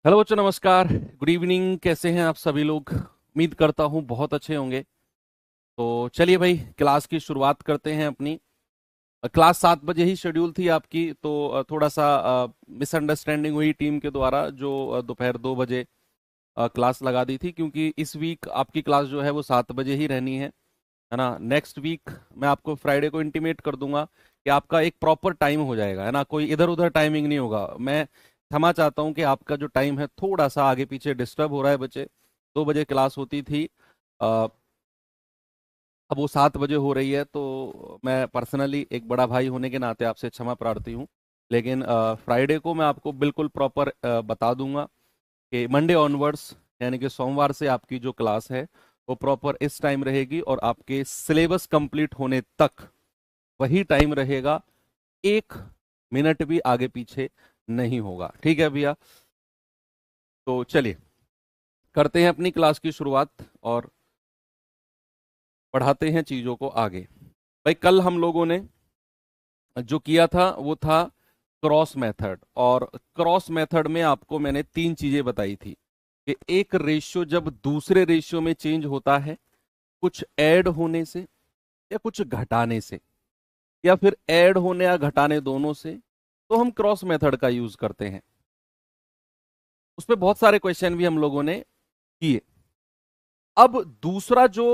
Hello बच्चों, नमस्कार, good evening. कैसे हैं आप सभी लोग? उम्मीद करता हूँ बहुत अच्छे होंगे। तो चलिए भाई, क्लास की शुरुआत करते हैं अपनी। क्लास 7 बजे ही शेड्यूल थी आपकी, तो थोड़ा सा मिसअंडरस्टैंडिंग हुई टीम के द्वारा, जो दोपहर 2 बजे क्लास लगा दी थी, क्योंकि इस वीक आपकी क्लास जो है वो 7 बजे ही रहनी है ना। नेक्स्ट वीक मैं आपको फ्राइडे को इंटीमेट कर दूंगा कि आपका एक प्रॉपर टाइम हो जाएगा, है ना। कोई इधर उधर टाइमिंग नहीं होगा। मैं क्षमा चाहता हूँ कि आपका जो टाइम है थोड़ा सा आगे पीछे डिस्टर्ब हो रहा है बच्चे। 2 बजे क्लास होती थी, अ, अब वो 7 बजे हो रही है, तो मैं पर्सनली एक बड़ा भाई होने के नाते आपसे क्षमा प्रार्थी हूँ। लेकिन फ्राइडे को मैं आपको बिल्कुल प्रॉपर बता दूंगा कि मंडे ऑनवर्ड्स, यानी कि सोमवार से आपकी जो क्लास है वो प्रॉपर इस टाइम रहेगी, और आपके सिलेबस कंप्लीट होने तक वही टाइम रहेगा। 1 मिनट भी आगे पीछे नहीं होगा, ठीक है भैया। तो चलिए करते हैं अपनी क्लास की शुरुआत और बढ़ाते हैं चीजों को आगे। भाई, कल हम लोगों ने जो किया था वो था क्रॉस मेथड, और क्रॉस मेथड में आपको मैंने 3 चीजें बताई थी कि एक रेशियो जब दूसरे रेशियो में चेंज होता है, कुछ ऐड होने से या कुछ घटाने से, या फिर ऐड होने या घटाने दोनों से, तो हम क्रॉस मेथड का यूज करते हैं। उस पे बहुत सारे क्वेश्चन भी हम लोगों ने किए। अब दूसरा जो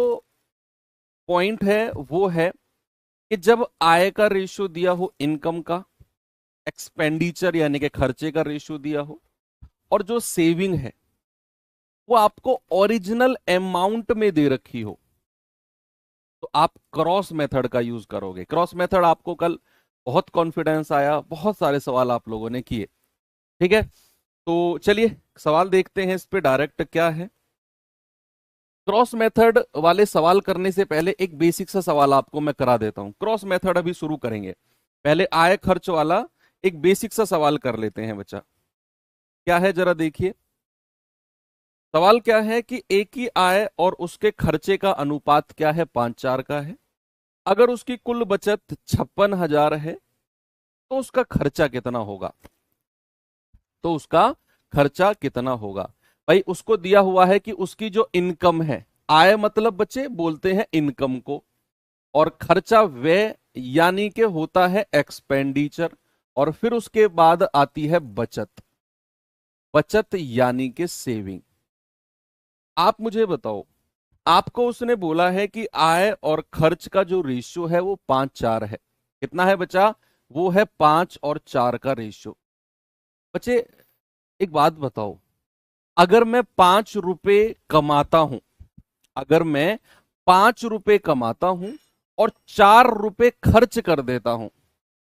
पॉइंट है वो है कि जब आय का रेशियो दिया हो इनकम का, एक्सपेंडिचर यानी कि खर्चे का रेशियो दिया हो, और जो सेविंग है वो आपको ओरिजिनल अमाउंट में दे रखी हो, तो आप क्रॉस मेथड का यूज करोगे। क्रॉस मेथड आपको कल बहुत कॉन्फिडेंस आया, बहुत सारे सवाल आप लोगों ने किए, ठीक है। तो चलिए सवाल देखते हैं इस पे डायरेक्ट क्या है। क्रॉस मेथड वाले सवाल करने से पहले एक बेसिक सा सवाल आपको मैं करा देता हूं। क्रॉस मेथड अभी शुरू करेंगे, पहले आय खर्च वाला एक बेसिक सा सवाल कर लेते हैं बच्चा। क्या है जरा देखिए। सवाल क्या है कि एक ही आय और उसके खर्चे का अनुपात क्या है, 5:4 का है। अगर उसकी कुल बचत 56,000 है तो उसका खर्चा कितना होगा? तो उसका खर्चा कितना होगा? भाई, उसको दिया हुआ है कि उसकी जो इनकम है, आय मतलब बच्चे बोलते हैं इनकम को, और खर्चा व्यय यानी कि होता है एक्सपेंडिचर, और फिर उसके बाद आती है बचत। बचत यानी कि सेविंग। आप मुझे बताओ, आपको उसने बोला है कि आय और खर्च का जो रेशियो है वो 5:4 है। कितना है बच्चा? वो है 5 और 4 का रेशियो। बच्चे, एक बात बताओ, अगर मैं 5 रुपए कमाता हूं, अगर मैं 5 रुपए कमाता हूं और 4 रुपए खर्च कर देता हूं,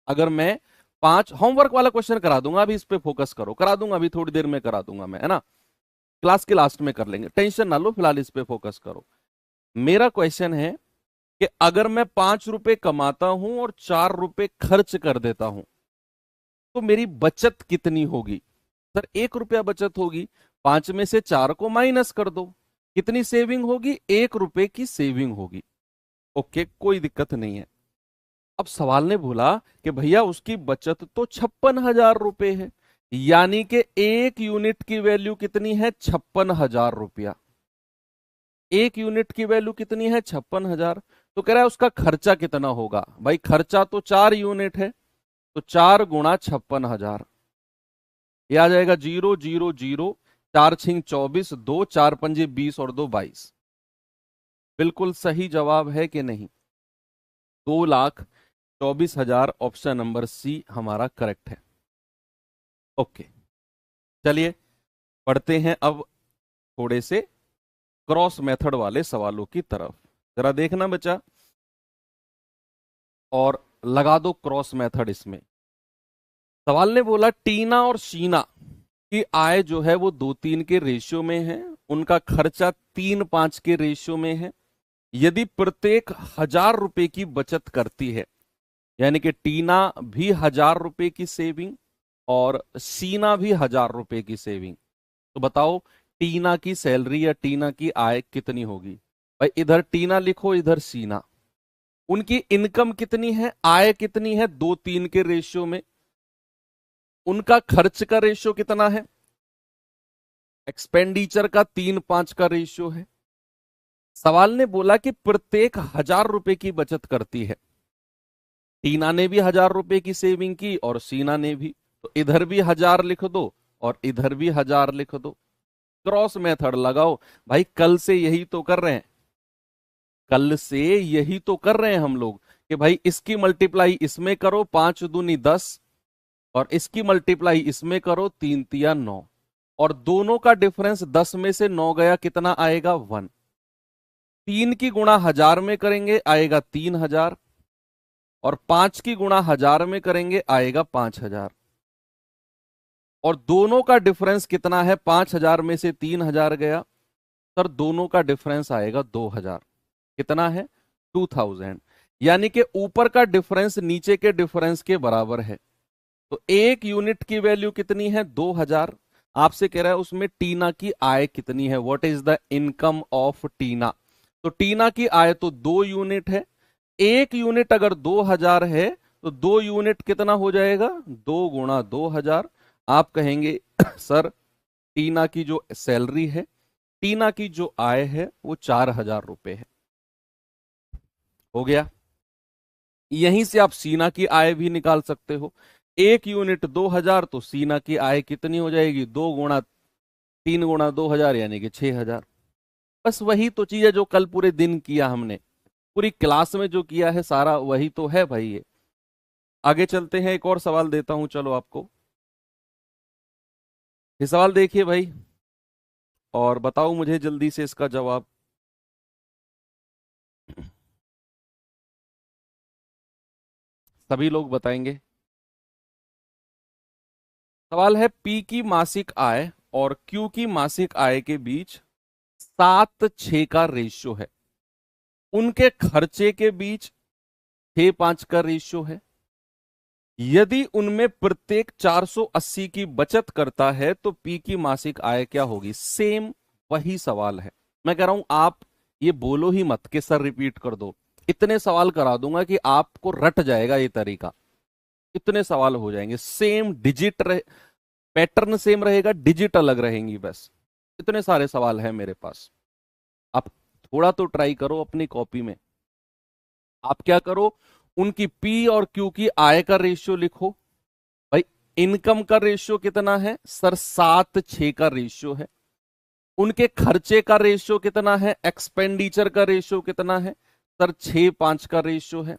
अगर मैं पांच, होमवर्क वाला क्वेश्चन करा दूंगा, अभी इस पे फोकस करो, करा दूंगा, अभी थोड़ी देर में करा दूंगा मैं, है ना। क्लास के लास्ट में कर लेंगे, टेंशन ना लो, फिलहाल इस पे फोकस करो। मेरा क्वेश्चन है कि अगर मैं 5 रुपए कमाता हूं और 4 रुपए खर्च कर देता हूं, तो मेरी बचत कितनी होगी? सर, 1 रुपया बचत होगी, 5 में से 4 को माइनस कर दो, कितनी सेविंग होगी? 1 रुपए की सेविंग होगी। ओके, कोई दिक्कत नहीं है। अब सवाल ने बोला कि भैया उसकी बचत तो 56,000 रुपए है, यानी कि 1 यूनिट की वैल्यू कितनी है? 56,000 रुपया। 1 यूनिट की वैल्यू कितनी है? 56,000। तो कह रहा है उसका खर्चा कितना होगा। भाई, खर्चा तो 4 यूनिट है, तो 4 गुणा 56,000, ये आ जाएगा 0, 0, 0। 4 6 24, 2 4 5 20 और 2 22। बिल्कुल सही जवाब है कि नहीं? 2,24,000, ऑप्शन नंबर सी हमारा करेक्ट है। ओके, चलिए पढ़ते हैं अब थोड़े से क्रॉस मेथड वाले सवालों की तरफ। जरा देखना बच्चा, और लगा दो क्रॉस मेथड इसमें। सवाल ने बोला टीना और शीना की आय जो है वो 2:3 के रेशियो में है, उनका खर्चा 3:5 के रेशियो में है। यदि प्रत्येक 1,000 रुपए की बचत करती है, यानी कि टीना भी 1,000 रुपए की सेविंग और शीना भी 1,000 रुपए की सेविंग, तो बताओ टीना की सैलरी या टीना की आय कितनी होगी? भाई, इधर टीना लिखो, इधर शीना। उनकी इनकम कितनी है, आय कितनी है? 2:3 के रेशियो में। उनका खर्च का रेशियो कितना है? एक्सपेंडिचर का 3-5 का रेशियो है। सवाल ने बोला कि प्रत्येक 1,000 रुपए की बचत करती है। टीना ने भी 1,000 रुपए की सेविंग की और सीना ने भी, तो इधर भी 1,000 लिख दो और इधर भी 1,000 लिख दो। क्रॉस मेथड लगाओ। भाई कल से यही तो कर रहे हैं, कल से यही तो कर रहे हैं हम लोग कि भाई इसकी मल्टीप्लाई इसमें करो 5 दूनी 10 और इसकी मल्टीप्लाई इसमें करो 3 तिया 9 और दोनों का डिफरेंस 10 में से 9 गया कितना आएगा 1। 3 की गुणा 1,000 में करेंगे आएगा 3,000 और 5 की गुणा 1,000 में करेंगे आएगा 5,000 और दोनों का डिफरेंस कितना है 5,000 में से 3,000 गया सर, दोनों का डिफरेंस आएगा 2,000। कितना है 2,000। यानी कि ऊपर का डिफरेंस नीचे के डिफरेंस के बराबर है। तो एक यूनिट की वैल्यू कितनी है 2,000। आपसे कह रहा है उसमें टीना की आय कितनी है, what is the income of Tina. तो टीना की आय तो 2 यूनिट है। एक यूनिट अगर 2,000 है तो 2 यूनिट कितना हो जाएगा 2 गुणा 2,000। आप कहेंगे सर टीना की जो सैलरी है, टीना की जो आय है वो 4,000 रुपए है। हो गया। यहीं से आप सीना की आय भी निकाल सकते हो। एक यूनिट 2,000 तो सीना की आय कितनी हो जाएगी 2 गुणा 3 गुणा 2,000 यानी कि 6,000। बस वही तो चीज है जो कल पूरे दिन किया हमने, पूरी क्लास में जो किया है सारा वही तो है भाई ये। आगे चलते हैं, एक और सवाल देता हूं चलो आपको। ये सवाल देखिए भाई और बताओ मुझे जल्दी से इसका जवाब। सभी लोग बताएंगे। सवाल है पी की मासिक आय और क्यू की मासिक आय के बीच 7:6 का रेशियो है। उनके खर्चे के बीच 6:5 का रेशियो है। यदि उनमें प्रत्येक 480 की बचत करता है तो पी की मासिक आय क्या होगी। सेम वही सवाल है। मैं कह रहा हूं आप ये बोलो ही मत कि सर रिपीट कर दो। इतने सवाल करा दूंगा कि आपको रट जाएगा ये तरीका। इतने सवाल हो जाएंगे, सेम डिजिट रहे, पैटर्न सेम रहेगा, डिजिट अलग रहेंगी बस। इतने सारे सवाल हैं मेरे पास। आप थोड़ा तो ट्राई करो अपनी कॉपी में। आप क्या करो, उनकी पी और क्यू की आय का रेशियो लिखो। भाई इनकम का रेशियो कितना है सर 7:6 का रेशियो है। उनके खर्चे का रेशियो कितना है, एक्सपेंडिचर का रेशियो कितना है सर 6:5 का रेशियो है।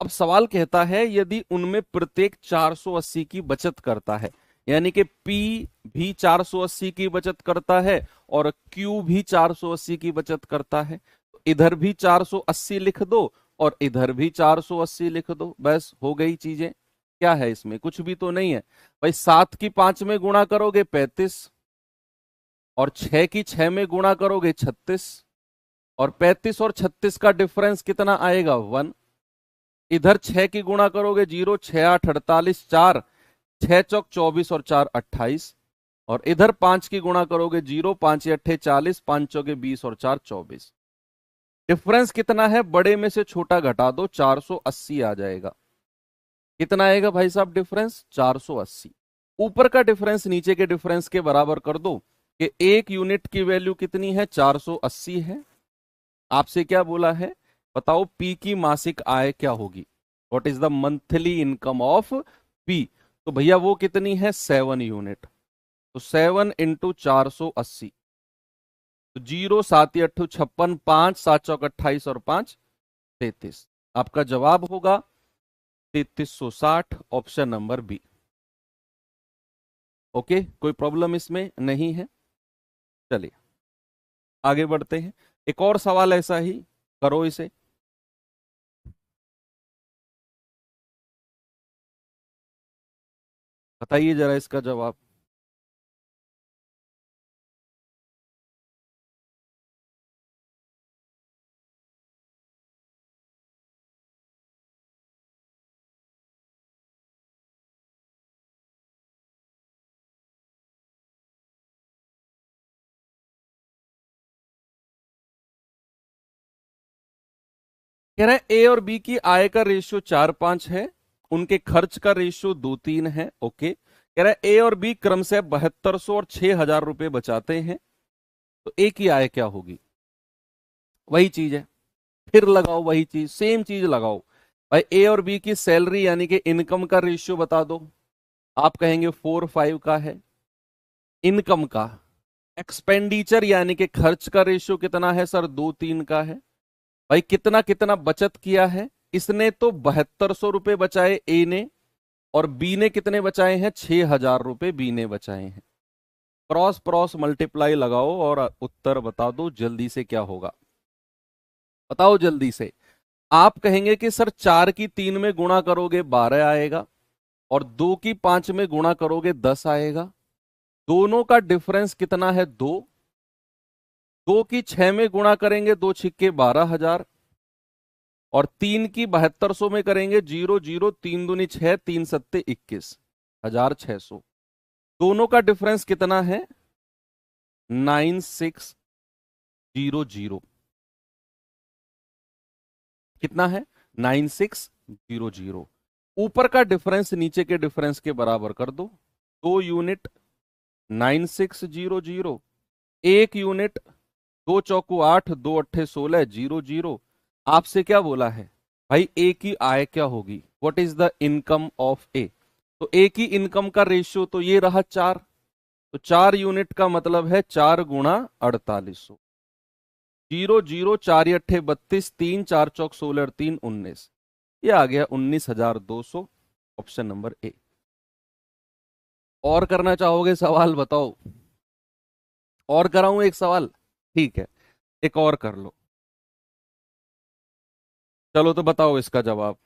अब सवाल कहता है यदि उनमें प्रत्येक 480 की बचत करता है, यानी कि P भी 480 की बचत करता है और Q भी 480 की बचत करता है। तो इधर भी 480 लिख दो और इधर भी 480 लिख दो, बस हो गई चीजें। क्या है इसमें, कुछ भी तो नहीं है भाई। 7 की 5 में गुणा करोगे 35 और 6 की 6 में गुणा करोगे 36 और 35 और 36 का डिफरेंस कितना आएगा 1। इधर 6 की गुणा करोगे 0, 6 8 48, 4 6 चौक 24 और 4 28 और इधर 5 की गुणा करोगे 0, 5 अट्ठे 40, 5 चौके 20 और 4 24। डिफरेंस कितना है, बड़े में से छोटा घटा दो 480 आ जाएगा। कितना आएगा भाई साहब डिफरेंस 480। ऊपर का डिफरेंस नीचे के डिफरेंस के बराबर कर दो कि एक यूनिट की वैल्यू कितनी है 480 है। आपसे क्या बोला है बताओ पी की मासिक आय क्या होगी, what is the monthly income of P. तो भैया वो कितनी है 7 यूनिट। तो 7 इंटू 480 तो 0 7 8 56, 5 7 चौक 28 और 5 33। आपका जवाब होगा 3360, ऑप्शन नंबर बी। ओके, कोई प्रॉब्लम इसमें नहीं है। चलिए आगे बढ़ते हैं। एक और सवाल ऐसा ही, करो इसे। बताइए जरा इसका जवाब। कह रहे हैं ए और बी की आय का रेशियो 4:5 है, उनके खर्च का रेशियो 2:3 है। ओके, कह रहा है ए और बी क्रम से 7200 और 6000 रुपए बचाते हैं, तो ए की आय क्या होगी? वही चीज है, फिर लगाओ वही चीज, सेम चीज लगाओ भाई। ए और बी की सैलरी यानी कि इनकम का रेशियो बता दो। आप कहेंगे 4-5 का है इनकम का। एक्सपेंडिचर यानी कि खर्च का रेशियो कितना है सर? 2-3 का है। भाई कितना कितना बचत किया है इसने? तो 7200 रुपए बचाए ए ने, और बी ने कितने बचाए हैं? 6000 रुपए बी ने बचाए हैं। क्रॉस क्रॉस मल्टीप्लाई लगाओ और उत्तर बता दो जल्दी से क्या होगा, बताओ जल्दी से। आप कहेंगे कि सर 4 की 3 में गुणा करोगे 12 आएगा, और 2 की 5 में गुणा करोगे 10 आएगा। दोनों का डिफरेंस कितना है? 2। 2 की 6 में गुणा करेंगे 2 छिक्के 12,000, और 3 की 7200 में करेंगे 0 0, 3 दूनी 6, 3 सत्ते 21,600। दोनों का डिफरेंस कितना है? 9600। कितना है? 9600। ऊपर का डिफरेंस नीचे के डिफरेंस के बराबर कर दो। 2 यूनिट 9600, 1 यूनिट 2 चौकू 8, 2 अट्ठे 16, 0 0। आपसे क्या बोला है भाई? ए की आय क्या होगी? What is the income of A? तो ए की इनकम का रेशियो तो ये रहा 4, तो 4 यूनिट का मतलब है 4 गुणा 4800। 0 0, 4 अट्ठे 32, 3 4 चौक 16 और 3 19। ये आ गया 19,200, ऑप्शन नंबर ए। और करना चाहोगे सवाल? बताओ। और कराऊं एक सवाल? ठीक है, एक और कर लो। चलो तो बताओ इसका जवाब।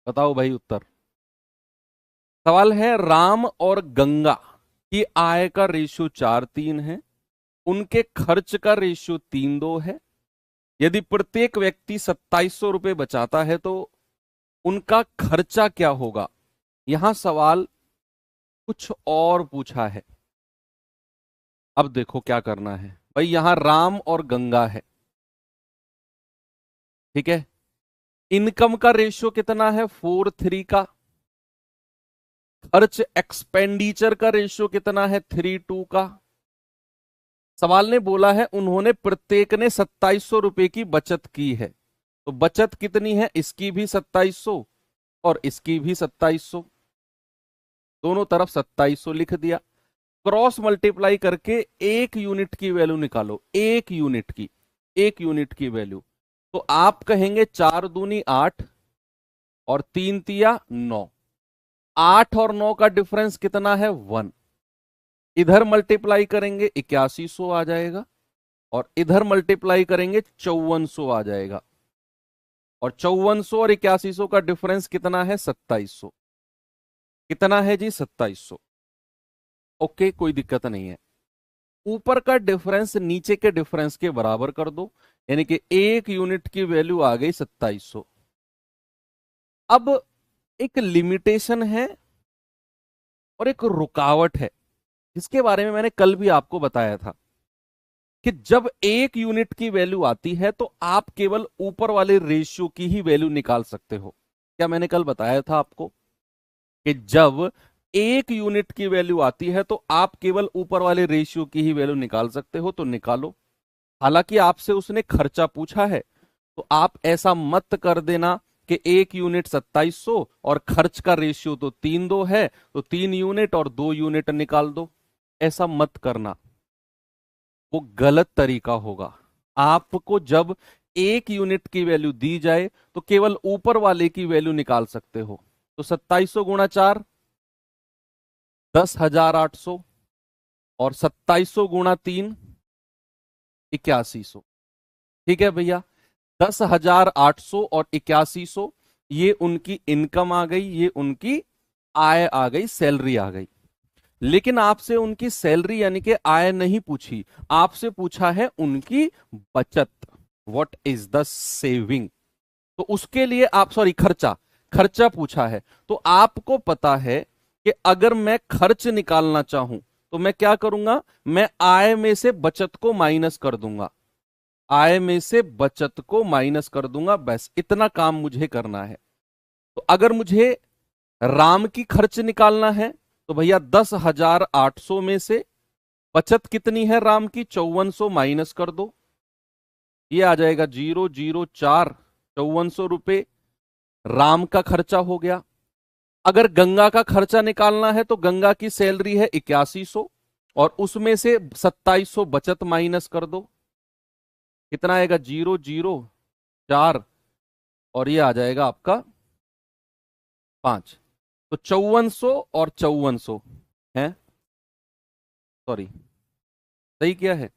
बताओ भाई उत्तर। सवाल है राम और गंगा की आय का रेशियो 4-3 है, उनके खर्च का रेशियो 3-2 है। यदि प्रत्येक व्यक्ति 2700 रुपए बचाता है तो उनका खर्चा क्या होगा? यहां सवाल कुछ और पूछा है। अब देखो क्या करना है भाई, यहां राम और गंगा है, ठीक है। इनकम का रेशियो कितना है? 4-3 का। खर्च एक्सपेंडिचर का रेशियो कितना है? 3-2 का। सवाल ने बोला है उन्होंने प्रत्येक ने 2700 रुपए की बचत की है, तो बचत कितनी है? इसकी भी 2700 और इसकी भी 2700, दोनों तरफ 2700 लिख दिया। क्रॉस मल्टीप्लाई करके 1 यूनिट की वैल्यू निकालो। 1 यूनिट की, 1 यूनिट की वैल्यू। तो आप कहेंगे 4 दूनी 8 और 3 तिया 9। 8 और 9 का डिफरेंस कितना है? 1। इधर मल्टीप्लाई करेंगे 8100 आ जाएगा, और इधर मल्टीप्लाई करेंगे 5400 आ जाएगा, और 5400 और 8100 का डिफरेंस कितना है? 2700। कितना है जी? 2700। ओके, कोई दिक्कत नहीं है। ऊपर का डिफरेंस नीचे के डिफरेंस के बराबर कर दो, यानी कि 1 यूनिट की वैल्यू आ गई 2700। अब एक लिमिटेशन है और एक रुकावट है, जिसके बारे में मैंने कल भी आपको बताया था कि जब 1 यूनिट की वैल्यू आती है तो आप केवल ऊपर वाले रेशियो की ही वैल्यू निकाल सकते हो। क्या मैंने कल बताया था आपको कि जब 1 यूनिट की वैल्यू आती है तो आप केवल ऊपर वाले रेशियो की ही वैल्यू निकाल सकते हो? तो निकालो। हालांकि आपसे उसने खर्चा पूछा है, तो आप ऐसा मत कर देना कि 1 यूनिट 2700 और खर्च का रेशियो तो 3-2 है, तो 3 यूनिट और 2 यूनिट निकाल दो। ऐसा मत करना, वो गलत तरीका होगा। आपको जब 1 यूनिट की वैल्यू दी जाए तो केवल ऊपर वाले की वैल्यू निकाल सकते हो। तो 2700 गुणा 4 10,800, और 2700 गुणा 3 8100। ठीक है भैया, 10,800 और 8100 ये उनकी इनकम आ गई, ये उनकी आय आ गई, सैलरी आ गई। लेकिन आपसे उनकी सैलरी यानी कि आय नहीं पूछी, आपसे पूछा है उनकी बचत। What is the saving? तो उसके लिए आप, सॉरी, खर्चा, खर्चा पूछा है। तो आपको पता है कि अगर मैं खर्च निकालना चाहूं तो मैं क्या करूंगा? मैं आय में से बचत को माइनस कर दूंगा। आय में से बचत को माइनस कर दूंगा, बस इतना काम मुझे करना है। तो अगर मुझे राम की खर्च निकालना है तो भैया 10,800 में से बचत कितनी है राम की, 5400 माइनस कर दो, ये आ जाएगा 004, 5400 रुपये राम का खर्चा हो गया। अगर गंगा का खर्चा निकालना है तो गंगा की सैलरी है 8100 और उसमें से 2700 बचत माइनस कर दो, कितना आएगा 004 और ये आ जाएगा आपका 5। तो 5400 और 5400 है, सॉरी सही किया है,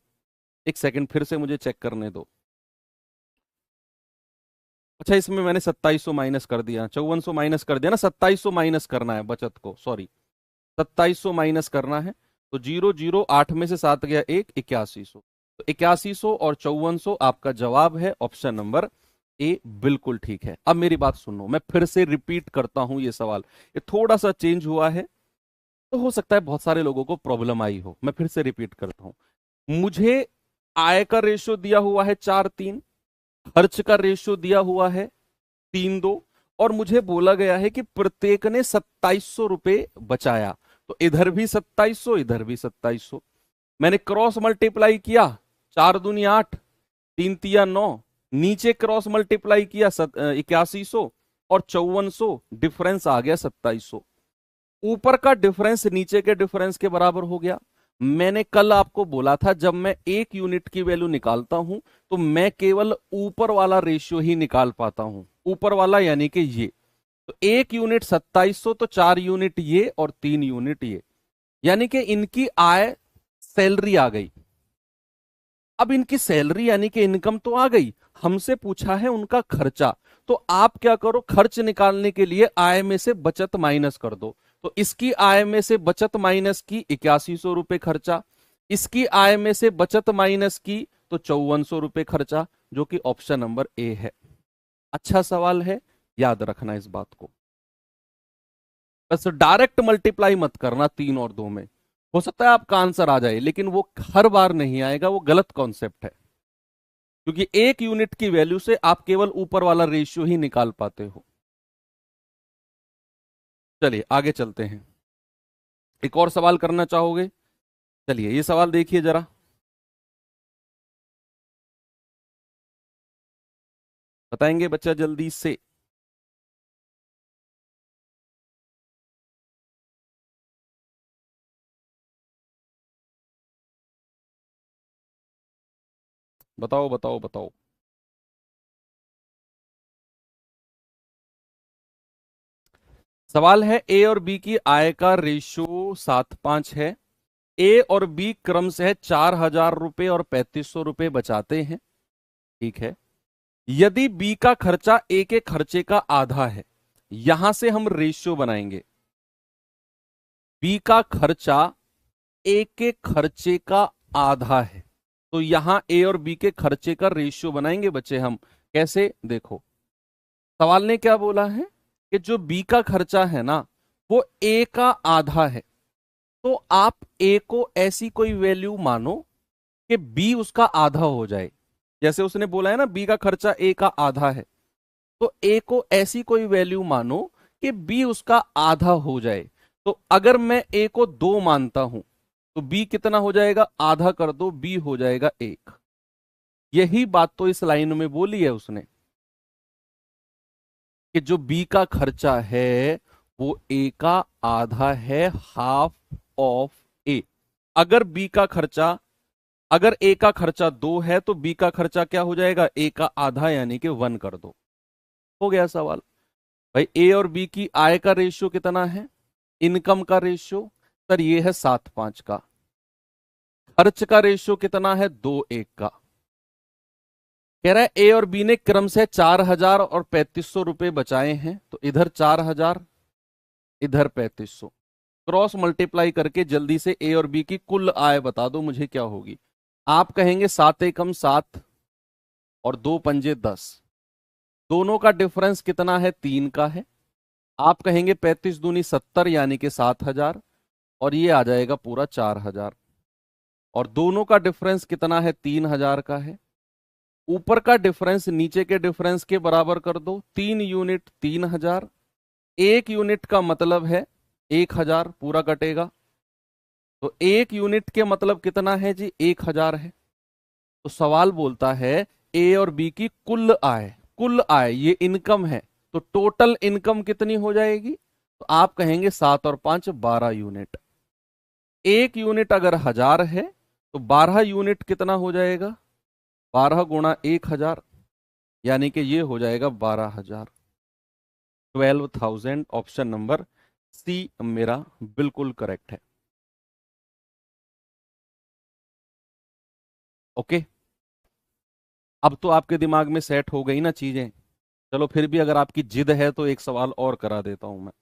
एक सेकंड फिर से मुझे चेक करने दो। अच्छा इसमें मैंने 2700 माइनस कर दिया, 5400 माइनस कर दिया ना, 2700 माइनस करना है बचत को, सॉरी 2700 माइनस करना है। तो 008 में से 7 गया 1, 8100। तो 8100 और 5400 आपका जवाब है ऑप्शन नंबर ए, बिल्कुल ठीक है। अब मेरी बात सुनो, मैं फिर से रिपीट करता हूं ये सवाल, ये थोड़ा सा चेंज हुआ है तो हो सकता है बहुत सारे लोगों को प्रॉब्लम आई हो, मैं फिर से रिपीट करता हूं। मुझे आय का रेशियो दिया हुआ है 4:3, खर्च का रेशियो दिया हुआ है 3:2 और मुझे बोला गया है कि प्रत्येक ने 2700 रुपए बचाया। तो इधर भी 2700, इधर भी 2700। मैंने क्रॉस मल्टीप्लाई किया, 4 दूनी 8, 3 तिया 9, नीचे क्रॉस मल्टीप्लाई किया 8100 और 5400, डिफरेंस आ गया 2700। ऊपर का डिफरेंस नीचे के डिफरेंस के बराबर हो गया। मैंने कल आपको बोला था जब मैं एक यूनिट की वैल्यू निकालता हूं तो मैं केवल ऊपर वाला रेशियो ही निकाल पाता हूं, ऊपर वाला यानी कि ये। तो एक यूनिट 2700, तो 4 यूनिट ये और 3 यूनिट ये, यानी कि इनकी आय सैलरी आ गई। अब इनकी सैलरी यानी कि इनकम तो आ गई, हमसे पूछा है उनका खर्चा। तो आप क्या करो, खर्च निकालने के लिए आय में से बचत माइनस कर दो। तो इसकी आय में से बचत माइनस की 8100 रुपए खर्चा, इसकी आय में से बचत माइनस की तो 5400 रुपए खर्चा, जो कि ऑप्शन नंबर ए है। अच्छा सवाल है, याद रखना इस बात को। बस डायरेक्ट मल्टीप्लाई मत करना 3 और 2 में, हो सकता है आपका आंसर आ जाए लेकिन वो हर बार नहीं आएगा, वो गलत कॉन्सेप्ट है। क्योंकि एक यूनिट की वैल्यू से आप केवल ऊपर वाला रेशियो ही निकाल पाते हो। चलिए आगे चलते हैं, एक और सवाल करना चाहोगे? चलिए ये सवाल देखिए जरा, बताएंगे बच्चा जल्दी से। बताओ बताओ बताओ। सवाल है ए और बी की आय का रेशियो 7:5 है। ए और बी क्रमशः 4000 रुपए और 3500 रुपए बचाते हैं, ठीक है। यदि बी का खर्चा ए के खर्चे का आधा है, यहां से हम रेशियो बनाएंगे, बी का खर्चा ए के खर्चे का आधा है, तो यहां ए और बी के खर्चे का रेशियो बनाएंगे बच्चे हम। कैसे, देखो सवाल ने क्या बोला है कि जो बी का खर्चा है ना वो ए का आधा है, तो आप ए को ऐसी कोई वैल्यू मानो कि बी उसका आधा हो जाए। जैसे उसने बोला है ना बी का खर्चा ए का आधा है, तो ए को ऐसी कोई वैल्यू मानो कि बी उसका आधा हो जाए। तो अगर मैं ए को 2 मानता हूं तो बी कितना हो जाएगा, आधा कर दो, बी हो जाएगा 1। यही बात तो इस लाइन में बोली है उसने कि जो बी का खर्चा है वो ए का आधा है, हाफ ऑफ ए। अगर बी का खर्चा, अगर ए का खर्चा 2 है तो बी का खर्चा क्या हो जाएगा, ए का आधा यानी कि 1 कर दो। हो गया सवाल। भाई ए और बी की आय का रेशियो कितना है, इनकम का रेशियो सर ये है 7:5 का। खर्च का रेशियो कितना है, 2:1 का। कह रहा है ए और बी ने क्रम से 4000 और 3500 रुपए बचाए हैं, तो इधर 4000 इधर 3500, क्रॉस मल्टीप्लाई करके जल्दी से ए और बी की कुल आय बता दो मुझे क्या होगी। आप कहेंगे 7 एकम 7 और 2 पंजे 10, दोनों का डिफरेंस कितना है, 3 का है। आप कहेंगे 35 दूनी 70 यानी कि 7000 और ये आ जाएगा पूरा 4000, और दोनों का डिफरेंस कितना है, 3000 का है। ऊपर का डिफरेंस नीचे के डिफरेंस के बराबर कर दो। 3 यूनिट 3000, 1 यूनिट का मतलब है 1000 पूरा कटेगा। तो 1 यूनिट के मतलब कितना है जी? 1000 है। तो सवाल बोलता है ए और बी की कुल आय, कुल आय ये इनकम है, तो टोटल इनकम कितनी हो जाएगी? तो आप कहेंगे 7 और 5 12 यूनिट। 1 यूनिट अगर 1000 है तो 12 यूनिट कितना हो जाएगा? 12 × 1000, यानी कि ये हो जाएगा 12,000, 12,000। ऑप्शन नंबर सी मेरा बिल्कुल करेक्ट है। ओके, अब तो आपके दिमाग में सेट हो गई ना चीजें। चलो फिर भी अगर आपकी जिद है तो एक सवाल और करा देता हूं मैं।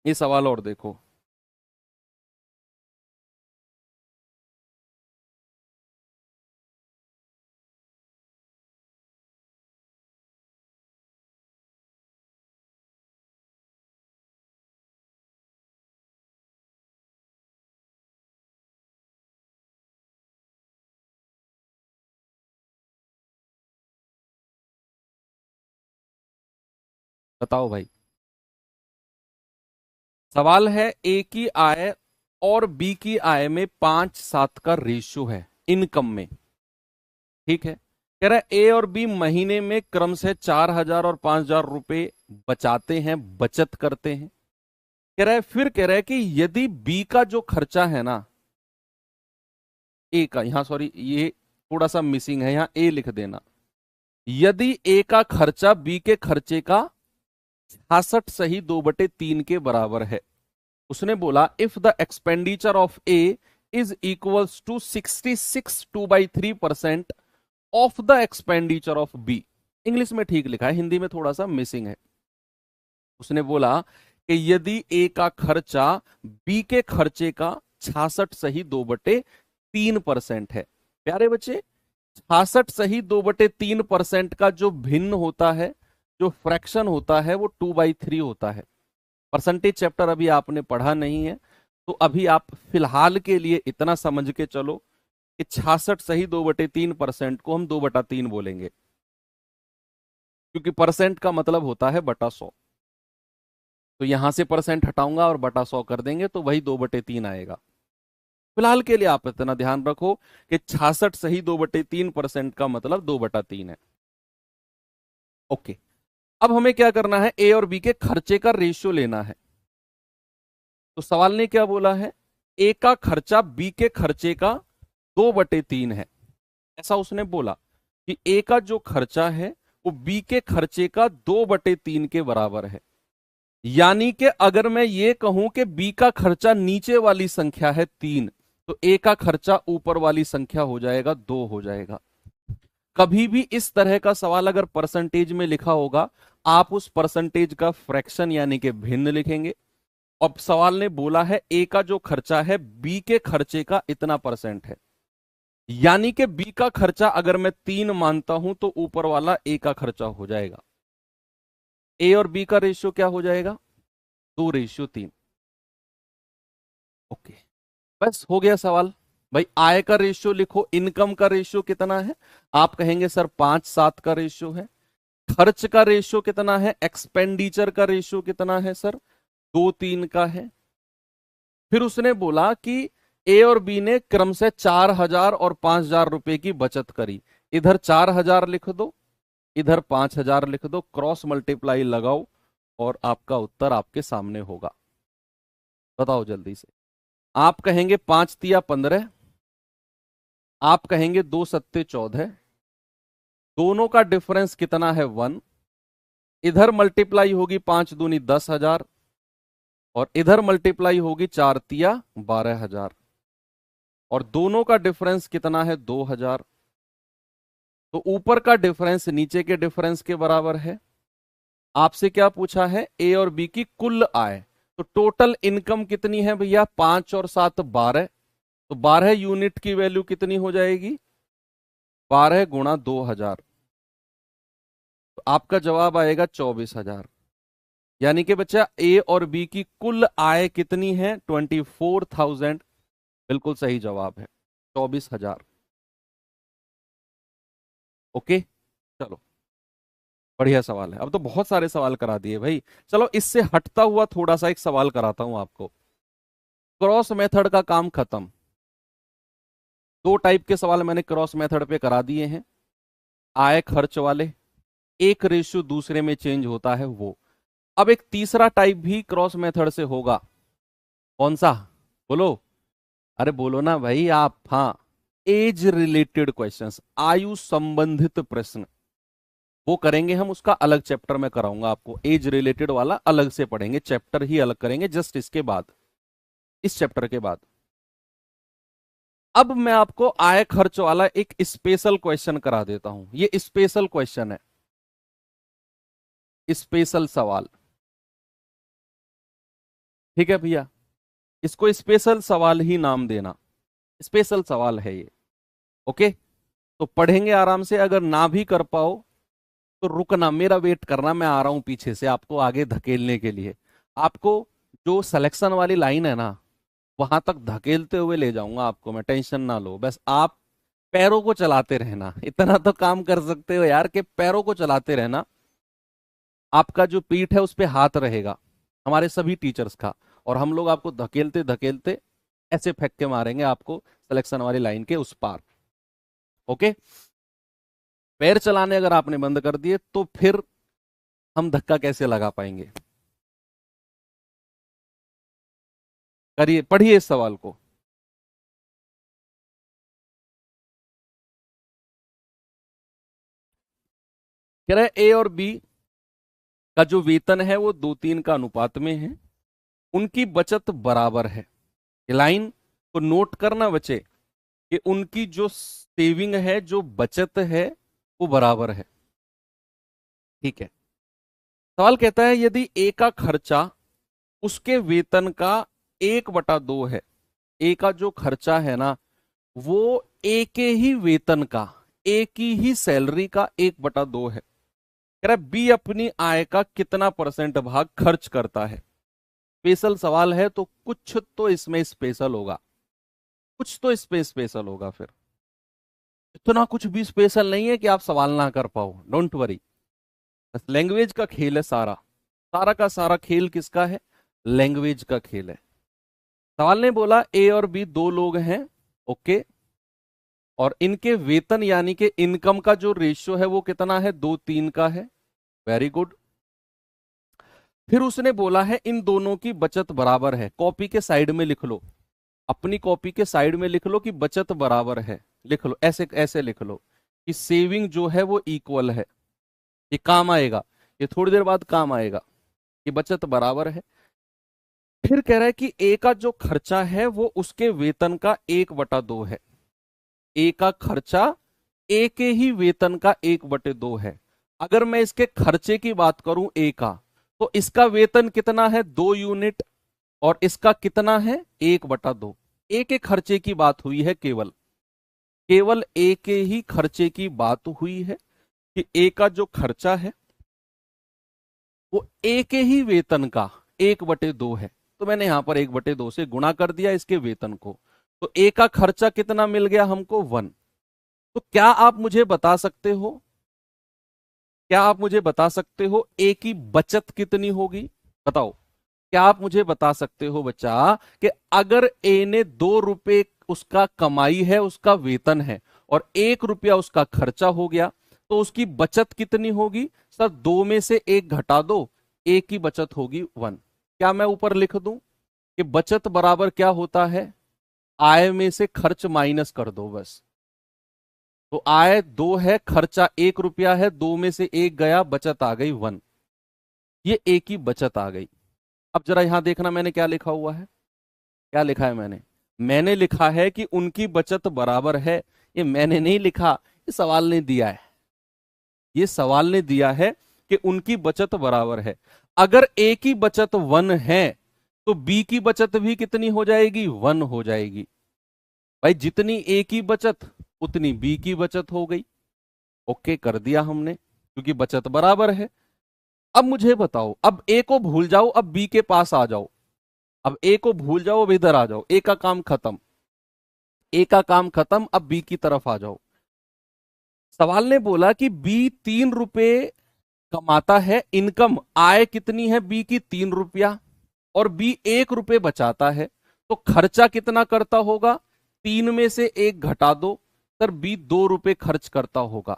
ये सवाल और देखो। बताओ भाई। सवाल है ए की आय और बी की आय में 5:7 का रेशियो है इनकम में। ठीक है, कह रहा है ए और बी महीने में क्रम से 4,000 और 5,000 रुपए बचाते हैं, बचत करते हैं। कह रहा है, फिर कह रहा है कि यदि बी का जो खर्चा है ना, ए का, यहां सॉरी ये थोड़ा सा मिसिंग है, यहां ए लिख देना। यदि ए का खर्चा बी के खर्चे का 66 सही 2/3 के बराबर है। उसने बोला if the expenditure of A is equals to 66 2/3% of the expenditure of B. English में ठीक लिखा है, हिंदी में थोड़ा सा मिसिंग है। उसने बोला कि यदि ए का खर्चा बी के खर्चे का 66 सही 2/3% है। प्यारे बच्चे, 66 सही 2/3% का जो भिन्न होता है, जो फ्रैक्शन होता है, वो 2/3 होता है। परसेंटेज चैप्टर अभी आपने पढ़ा नहीं है, तो अभी आप फिलहाल के लिए इतना समझ के चलो कि 66 सही 2/3% को हम 2/3 बोलेंगे, क्योंकि परसेंट का मतलब होता है बटा 100। तो यहां से परसेंट हटाऊंगा और बटा 100 कर देंगे तो वही 2/3 आएगा। फिलहाल के लिए आप इतना ध्यान रखो कि 66 सही 2/3% का मतलब 2/3 है। ओके, अब हमें क्या करना है? ए और बी के खर्चे का रेशियो लेना है। तो सवाल ने क्या बोला है? ए का खर्चा बी के खर्चे का 2/3 है। ऐसा उसने बोला कि ए का जो खर्चा है वो बी के खर्चे का 2/3 के बराबर है। यानी कि अगर मैं ये कहूं कि बी का खर्चा नीचे वाली संख्या है 3, तो ए का खर्चा ऊपर वाली संख्या हो जाएगा 2 हो जाएगा। कभी भी इस तरह का सवाल अगर परसेंटेज में लिखा होगा, आप उस परसेंटेज का फ्रैक्शन यानी कि भिन्न लिखेंगे। अब सवाल ने बोला है ए का जो खर्चा है बी के खर्चे का इतना परसेंट है, यानी कि बी का खर्चा अगर मैं 3 मानता हूं तो ऊपर वाला ए का खर्चा हो जाएगा। ए और बी का रेशियो क्या हो जाएगा? 2:3। ओके, बस हो गया सवाल। भाई आय का रेशियो लिखो, इनकम का रेशियो कितना है? आप कहेंगे सर 5:7 का रेशियो है। खर्च का रेशियो कितना है? एक्सपेंडिचर का रेशियो कितना है सर? 2:3 का है। फिर उसने बोला कि ए और बी ने क्रम से 4,000 और 5,000 रुपए की बचत करी। इधर 4,000 लिख दो, इधर 5,000 लिख दो, क्रॉस मल्टीप्लाई लगाओ और आपका उत्तर आपके सामने होगा। बताओ जल्दी से। आप कहेंगे 5×3 = 15, आप कहेंगे 2×7 = 14। दोनों का डिफरेंस कितना है? 1। इधर मल्टीप्लाई होगी 5×2 = 10,000 और इधर मल्टीप्लाई होगी 4×3 = 12,000 और दोनों का डिफरेंस कितना है? 2,000। तो ऊपर का डिफरेंस नीचे के डिफरेंस के बराबर है। आपसे क्या पूछा है? ए और बी की कुल आय। तो टोटल इनकम कितनी है भैया? 5 और 7 12। तो 12 यूनिट की वैल्यू कितनी हो जाएगी? 12 × 2,000। तो आपका जवाब आएगा 24,000। यानी कि बच्चा ए और बी की कुल आय कितनी है? 24,000। बिल्कुल सही जवाब है 24,000। ओके, चलो बढ़िया सवाल है। अब तो बहुत सारे सवाल करा दिए भाई। चलो इससे हटता हुआ थोड़ा सा एक सवाल कराता हूं आपको। क्रॉस मेथड का काम खत्म। दो टाइप के सवाल मैंने क्रॉस मेथड पे करा दिए हैं, आय खर्च वाले। एक रेशियो दूसरे में चेंज होता है वो। अब एक तीसरा टाइप भी क्रॉस मेथड से होगा। कौन सा? बोलो। अरे बोलो ना भाई आप। हाँ, एज रिलेटेड क्वेश्चंस, आयु संबंधित प्रश्न, वो करेंगे हम। उसका अलग चैप्टर में कराऊंगा आपको। एज रिलेटेड वाला अलग से पढ़ेंगे, चैप्टर ही अलग करेंगे जस्ट इसके बाद, इस चैप्टर के बाद। अब मैं आपको आय खर्च वाला एक स्पेशल क्वेश्चन करा देता हूं। ये स्पेशल क्वेश्चन है, स्पेशल सवाल। ठीक है भैया, इसको स्पेशल सवाल ही नाम देना। स्पेशल सवाल है ये। ओके, तो पढ़ेंगे आराम से। अगर ना भी कर पाओ तो रुकना, मेरा वेट करना, मैं आ रहा हूं पीछे से आपको आगे धकेलने के लिए। आपको जो सिलेक्शन वाली लाइन है ना, वहां तक धकेलते हुए ले जाऊंगा आपको मैं, टेंशन ना लो। बस आप पैरों को चलाते रहना, इतना तो काम कर सकते हो यार कि पैरों को चलाते रहना। आपका जो पीठ है उस पे हाथ रहेगा, हमारे सभी टीचर्स का, और हम लोग आपको धकेलते धकेलते ऐसे फेंक के मारेंगे आपको सिलेक्शन वाली लाइन के उस पार। ओके, पैर चलाने अगर आपने बंद कर दिए तो फिर हम धक्का कैसे लगा पाएंगे? करिए, पढ़िए इस सवाल को। कह रहे ए और बी का जो वेतन है वो 2:3 का अनुपात में है। उनकी बचत बराबर है। ये लाइन को नोट करना बचे, कि उनकी जो सेविंग है, जो बचत है, वो बराबर है। ठीक है। सवाल कहता है यदि ए का खर्चा उसके वेतन का 1/2 है। ए का जो खर्चा है ना, वो ए के ही वेतन का, ए की ही सैलरी का 1/2 है। कह रहा है बी अपनी आय का कितना परसेंट भाग खर्च करता है। स्पेशल सवाल है तो कुछ तो इसमें स्पेशल होगा, कुछ तो इसमें स्पेशल होगा। फिर इतना कुछ भी स्पेशल नहीं है कि आप सवाल ना कर पाओ, डोंट वरी। बस लैंग्वेज का खेल है सारा, सारा का सारा खेल किसका है? लैंग्वेज का खेल है। सवाल ने बोला ए और बी दो लोग हैं, ओके, और इनके वेतन यानी कि इनकम का जो रेशियो है वो कितना है? 2:3 का है। Very good. फिर उसने बोला है इन दोनों की बचत बराबर है। कॉपी के साइड में लिख लो, अपनी कॉपी के साइड में लिख लो कि बचत बराबर है। लिख लो, ऐसे ऐसे लिख लो कि सेविंग जो है वो इक्वल है। ये काम आएगा, ये थोड़ी देर बाद काम आएगा, कि बचत बराबर है। फिर कह रहा है कि ए का जो खर्चा है वो उसके वेतन का 1/2 है। ए का खर्चा ए के ही वेतन का 1/2 है। अगर मैं इसके खर्चे की बात करूं ए का, तो इसका वेतन कितना है? 2 यूनिट, और इसका कितना है? 1/2। ए के खर्चे की बात हुई है, केवल केवल ए के ही खर्चे की बात हुई है, कि ए का जो खर्चा है वो ए के ही वेतन का 1/2 है। तो मैंने यहां पर 1/2 से गुणा कर दिया इसके वेतन को। तो ए का खर्चा कितना मिल गया हमको? 1। तो क्या आप मुझे बता सकते हो, क्या आप मुझे बता सकते हो ए की बचत कितनी होगी? बताओ। क्या आप मुझे बता सकते हो बच्चा कि अगर ए ने 2 रुपए उसका कमाई है, उसका वेतन है, और 1 रुपया उसका खर्चा हो गया, तो उसकी बचत कितनी होगी? सर 2 में से 1 घटा दो, ए की बचत होगी 1। क्या मैं ऊपर लिख दूं कि बचत बराबर क्या होता है? आय में से खर्च माइनस कर दो बस। तो आय 2 है, खर्चा 1 रुपया है, 2 में से 1 गया, बचत आ गई 1। ये ए की बचत आ गई। अब जरा यहां देखना मैंने क्या लिखा हुआ है। क्या लिखा है मैंने? मैंने लिखा है कि उनकी बचत बराबर है। ये मैंने नहीं लिखा, ये सवाल ने दिया है। ये सवाल ने दिया है कि उनकी बचत बराबर है। अगर ए की बचत 1 है तो बी की बचत भी कितनी हो जाएगी? 1 हो जाएगी। भाई जितनी ए की बचत उतनी बी की बचत हो गई। ओके कर दिया हमने, क्योंकि बचत बराबर है। अब मुझे बताओ, अब ए को भूल जाओ, अब बी के पास आ जाओ। अब ए को भूल जाओ, अब इधर आ जाओ। ए का काम खत्म, ए का काम खत्म, अब बी की तरफ आ जाओ। सवाल ने बोला कि बी 3 रुपए कमाता है, इनकम आय कितनी है बी की 3 रुपया, और बी 1 रुपए बचाता है, तो खर्चा कितना करता होगा? 3 में से 1 घटा दो। सर बी 2 रुपए खर्च करता होगा।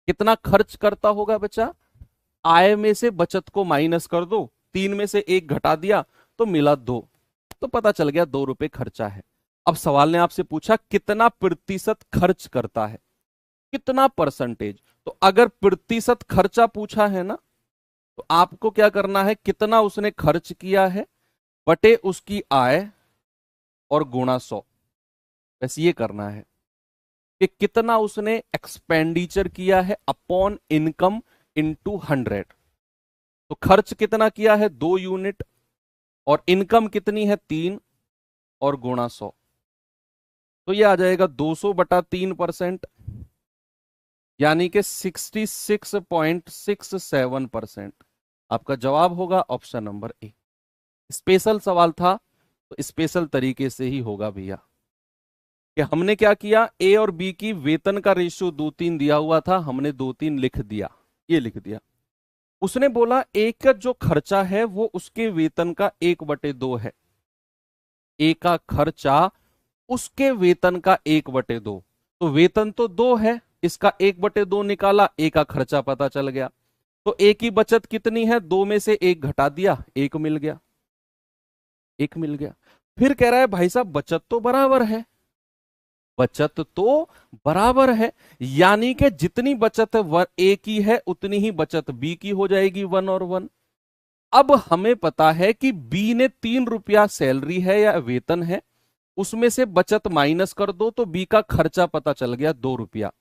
कितना खर्च करता होगा बच्चा? आय में से बचत को माइनस कर दो, 3 में से 1 घटा दिया तो मिला 2, तो पता चल गया 2 रुपए खर्चा है। अब सवाल ने आपसे पूछा कितना प्रतिशत खर्च करता है, कितना परसेंटेज। तो अगर प्रतिशत खर्चा पूछा है ना, तो आपको क्या करना है, कितना उसने खर्च किया है बटे उसकी आय और गुणा 100। बस ये करना है कि कितना उसने एक्सपेंडिचर किया है अपॉन इनकम इनटू 100। तो खर्च कितना किया है 2 यूनिट, और इनकम कितनी है 3, और गुणा 100, तो ये आ जाएगा 200/3%, यानी कि 66.67%। आपका जवाब होगा ऑप्शन नंबर ए। स्पेशल सवाल था तो स्पेशल तरीके से ही होगा भैया, कि हमने क्या किया, ए और बी की वेतन का रेशियो 2-3 दिया हुआ था, हमने 2-3 लिख दिया, ये लिख दिया। उसने बोला ए का जो खर्चा है वो उसके वेतन का 1/2 है। ए का खर्चा उसके वेतन का 1/2, तो वेतन तो 2 है, इसका 1/2 निकाला, ए का खर्चा पता चल गया। तो ए की बचत कितनी है, 2 में से 1 घटा दिया, 1 मिल गया, 1 मिल गया। फिर कह रहा है भाई साहब बचत तो बराबर है, बचत तो बराबर है, यानी कि जितनी बचत ए की है उतनी ही बचत बी की हो जाएगी, 1 और 1। अब हमें पता है कि बी ने 3 रुपया सैलरी है या वेतन है, उसमें से बचत माइनस कर दो तो बी का खर्चा पता चल गया 2 रुपया।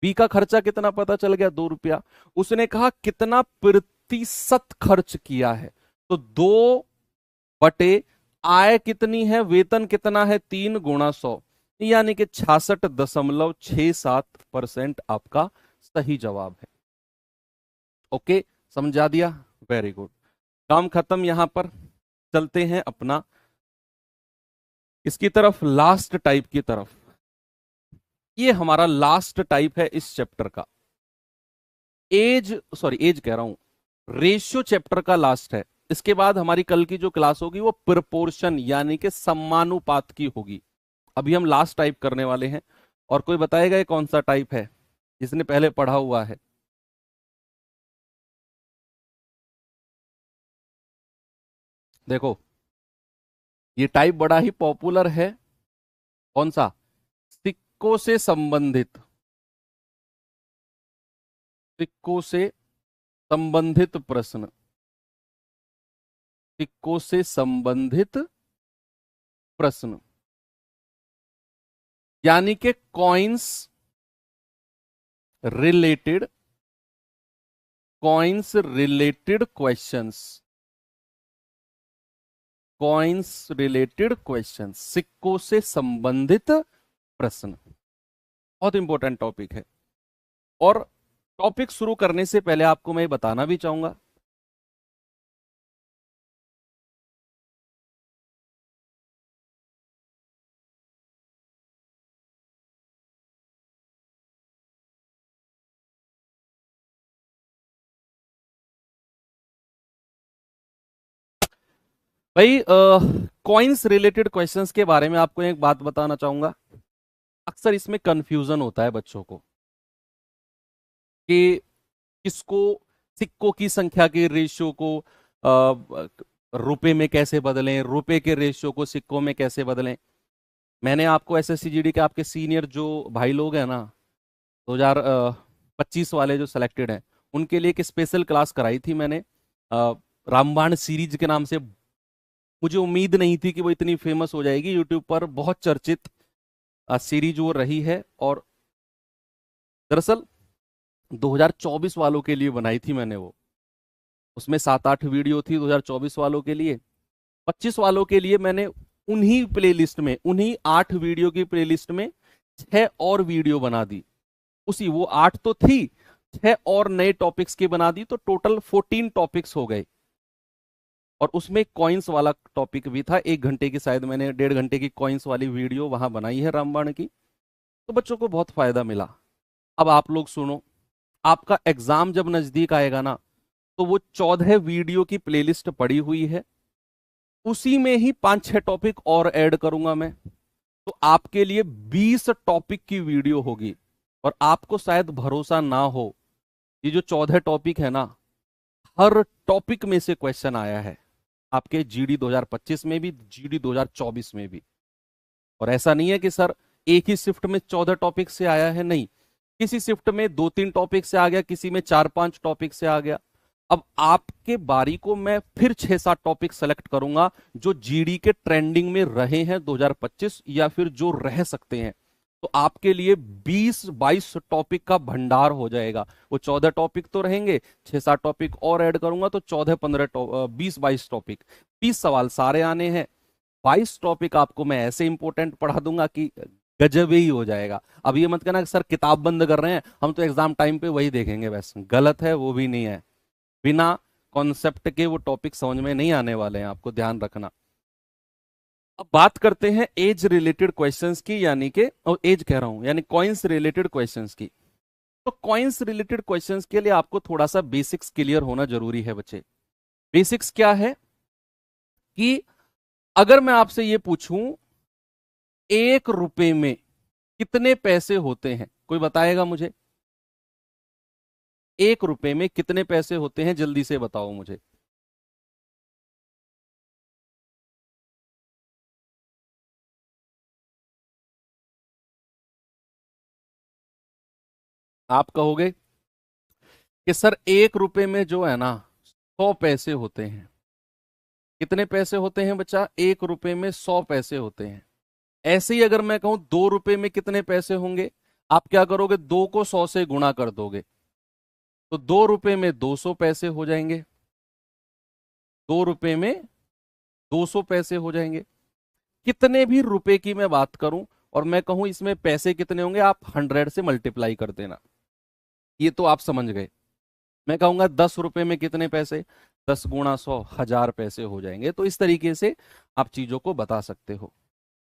बी का खर्चा कितना पता चल गया, 2 रुपया। उसने कहा कितना प्रतिशत खर्च किया है, तो 2 आय कितनी है, वेतन कितना है 3 गुणा 100, यानी कि 66.67% आपका सही जवाब है। ओके, समझा दिया, वेरी गुड, काम खत्म। यहां पर चलते हैं अपना इसकी तरफ, लास्ट टाइप की तरफ। ये हमारा लास्ट टाइप है इस चैप्टर का, एज कह रहा हूं, रेशियो चैप्टर का लास्ट है। इसके बाद हमारी कल की जो क्लास होगी वो प्रोपोर्शन यानी कि समानुपात की होगी। अभी हम लास्ट टाइप करने वाले हैं। और कोई बताएगा ये कौन सा टाइप है जिसने पहले पढ़ा हुआ है? देखो ये टाइप बड़ा ही पॉपुलर है। कौन सा? सिक्कों से संबंधित, सिक्कों से संबंधित प्रश्न, सिक्कों से संबंधित प्रश्न, यानी कि coins related, coins related questions, coins related question, सिक्कों से संबंधित प्रश्न, बहुत इंपॉर्टेंट टॉपिक है। और टॉपिक शुरू करने से पहले आपको मैं बताना भी चाहूंगा, भाई कॉइन्स रिलेटेड क्वेश्चंस के बारे में आपको एक बात बताना चाहूंगा। अक्सर इसमें कंफ्यूजन होता है बच्चों को कि किसको, सिक्कों की संख्या के रेशियो को रुपए में कैसे बदलें, रुपए के रेशियो को सिक्कों में कैसे बदलें। मैंने आपको एसएससी जीडी के आपके सीनियर जो भाई लोग हैं ना, 2025 वाले जो सिलेक्टेड हैं, उनके लिए एक स्पेशल क्लास कराई थी मैंने, रामबाण सीरीज के नाम से। मुझे उम्मीद नहीं थी कि वो इतनी फेमस हो जाएगी, यूट्यूब पर बहुत चर्चित सीरीज वो रही है। और दरअसल 2024 वालों के लिए बनाई थी मैंने वो, उसमें 7-8 वीडियो थी 2024 वालों के लिए। 25 वालों के लिए मैंने उन्हीं प्लेलिस्ट में, उन्हीं 8 वीडियो की प्लेलिस्ट में 6 और वीडियो बना दी। उसी वो 8 तो थी, 6 और नए टॉपिक्स की बना दी, तो टोटल 14 टॉपिक्स हो गए। और उसमें कॉइन्स वाला टॉपिक भी था, 1 घंटे की, शायद मैंने 1.5 घंटे की कॉइन्स वाली वीडियो वहां बनाई है रामबाण की। तो बच्चों को बहुत फायदा मिला। अब आप लोग सुनो, आपका एग्जाम जब नजदीक आएगा ना, तो वो 14 वीडियो की प्लेलिस्ट पड़ी हुई है, उसी में ही 5-6 टॉपिक और ऐड करूंगा मैं। तो आपके लिए 20 टॉपिक की वीडियो होगी। और आपको शायद भरोसा ना हो, ये जो 14 टॉपिक है ना, हर टॉपिक में से क्वेश्चन आया है आपके जीडी 2025 में भी, जीडी 2024 में भी। और ऐसा नहीं है कि सर एक ही शिफ्ट में 14 टॉपिक से आया है, नहीं, किसी शिफ्ट में 2-3 टॉपिक से आ गया, किसी में 4-5 टॉपिक से आ गया। अब आपके बारी को मैं फिर 6-7 टॉपिक सेलेक्ट करूंगा जो जीडी के ट्रेंडिंग में रहे हैं 2025 या फिर जो रह सकते हैं। तो आपके लिए 20-22 टॉपिक का भंडार हो जाएगा। वो 14 टॉपिक तो रहेंगे, 6-7 टॉपिक और ऐड करूंगा तो 14-15 20-22 टॉपिक। 20 सवाल सारे आने हैं, 22 टॉपिक आपको मैं ऐसे इंपॉर्टेंट पढ़ा दूंगा कि गजब ही हो जाएगा। अब ये मत कहना कि सर किताब बंद कर रहे हैं, हम तो एग्जाम टाइम पे वही देखेंगे, बस गलत है, वो भी नहीं है। बिना कॉन्सेप्ट के वो टॉपिक समझ में नहीं आने वाले हैं, आपको ध्यान रखना। अब बात करते हैं एज रिलेटेड क्वेश्चंस की, यानी कि एज कह रहा हूं यानी कॉइन्स रिलेटेड क्वेश्चंस की। तो कॉइन्स रिलेटेड क्वेश्चंस के लिए आपको थोड़ा सा बेसिक्स क्लियर होना जरूरी है बच्चे। बेसिक्स क्या है कि अगर मैं आपसे ये पूछूं 1 रुपए में कितने पैसे होते हैं, कोई बताएगा मुझे? 1 रुपए में कितने पैसे होते हैं, जल्दी से बताओ मुझे। आप कहोगे कि सर 1 रुपए में जो है ना 100 पैसे होते हैं। कितने पैसे होते हैं बच्चा? 1 रुपए में 100 पैसे होते हैं। ऐसे ही अगर मैं कहूं 2 रुपए में कितने पैसे होंगे, आप क्या करोगे, 2 को 100 से गुणा कर दोगे, तो 2 रुपए में 200 पैसे हो जाएंगे। 2 रुपए में 200 पैसे हो जाएंगे। कितने भी रुपए की मैं बात करूं और मैं कहूं इसमें पैसे कितने होंगे, आप 100 से मल्टीप्लाई कर देना, ये तो आप समझ गए। मैं कहूंगा 10 रुपए में कितने पैसे, 10 × 100 1000 पैसे हो जाएंगे। तो इस तरीके से आप चीजों को बता सकते हो।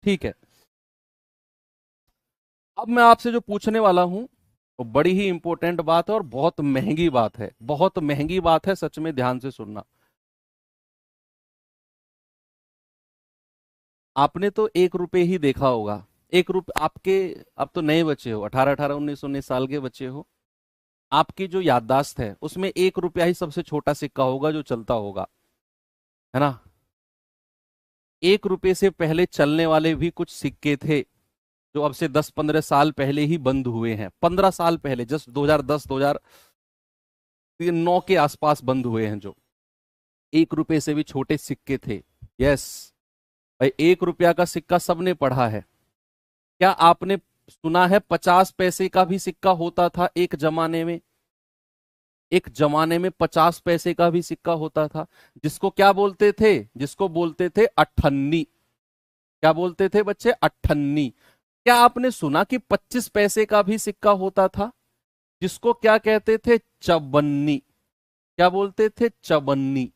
ठीक है, अब मैं आपसे जो पूछने वाला हूं वो बड़ी ही इंपॉर्टेंट बात है और बहुत महंगी बात है, बहुत महंगी बात है, सच में ध्यान से सुनना। आपने तो 1 रुपए ही देखा होगा। 1 रुपए आपके, अब तो नए बच्चे हो, 18-19 के बच्चे हो, आपकी जो याददाश्त है उसमें 1 रुपया ही सबसे छोटा सिक्का होगा जो चलता होगा, है ना? 1 रुपए से पहले चलने वाले भी कुछ सिक्के थे जो अब से 10-15 साल पहले ही बंद हुए हैं। 15 साल पहले, जस्ट 2010-2009 के आसपास बंद हुए हैं, जो 1 रुपए से भी छोटे सिक्के थे। यस भाई, 1 रुपया का सिक्का सबने पढ़ा है। क्या आपने सुना है 50 पैसे का भी सिक्का होता था एक जमाने में? एक जमाने में 50 पैसे का भी सिक्का होता था, जिसको क्या बोलते थे, जिसको बोलते थे अठन्नी। क्या बोलते थे बच्चे? अठन्नी। क्या आपने सुना कि 25 पैसे का भी सिक्का होता था, जिसको क्या कहते थे? चवन्नी। क्या बोलते थे? चवन्नी।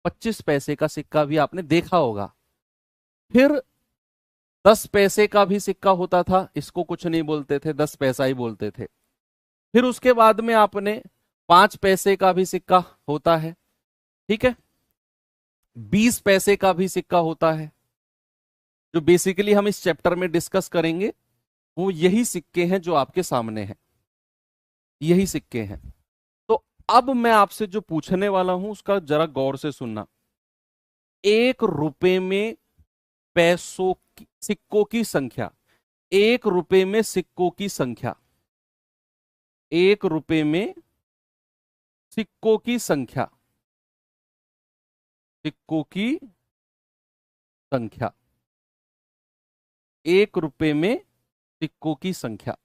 25 पैसे का सिक्का भी आपने देखा होगा। फिर 10 पैसे का भी सिक्का होता था, इसको कुछ नहीं बोलते थे, 10 पैसा ही बोलते थे। फिर उसके बाद में आपने 5 पैसे का भी सिक्का होता है, ठीक है। 20 पैसे का भी सिक्का होता है। जो बेसिकली हम इस चैप्टर में डिस्कस करेंगे वो यही सिक्के हैं जो आपके सामने हैं, यही सिक्के हैं। तो अब मैं आपसे जो पूछने वाला हूं उसका जरा गौर से सुनना। 1 रुपए में पैसों की, सिक्कों की संख्या, 1 रुपए में सिक्कों की संख्या, 1 रुपए में सिक्कों की संख्या, सिक्कों की संख्या, 1 रुपए में सिक्कों की संख्या।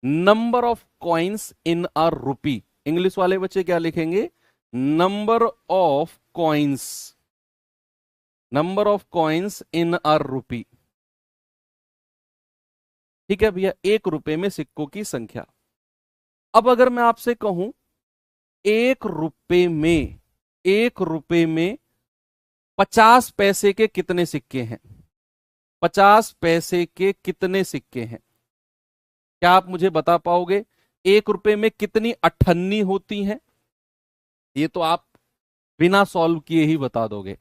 Number of coins in a rupee. English वाले बच्चे क्या लिखेंगे? Number of coins, number of coins in a rupee. ठीक है भैया, 1 रुपए में सिक्कों की संख्या। अब अगर मैं आपसे कहूं 1 रुपए में, 1 रुपए में 50 पैसे के कितने सिक्के हैं? 50 पैसे के कितने सिक्के हैं? क्या आप मुझे बता पाओगे 1 रुपए में कितनी अठन्नी होती हैं? ये तो आप बिना सॉल्व किए ही बता दोगे,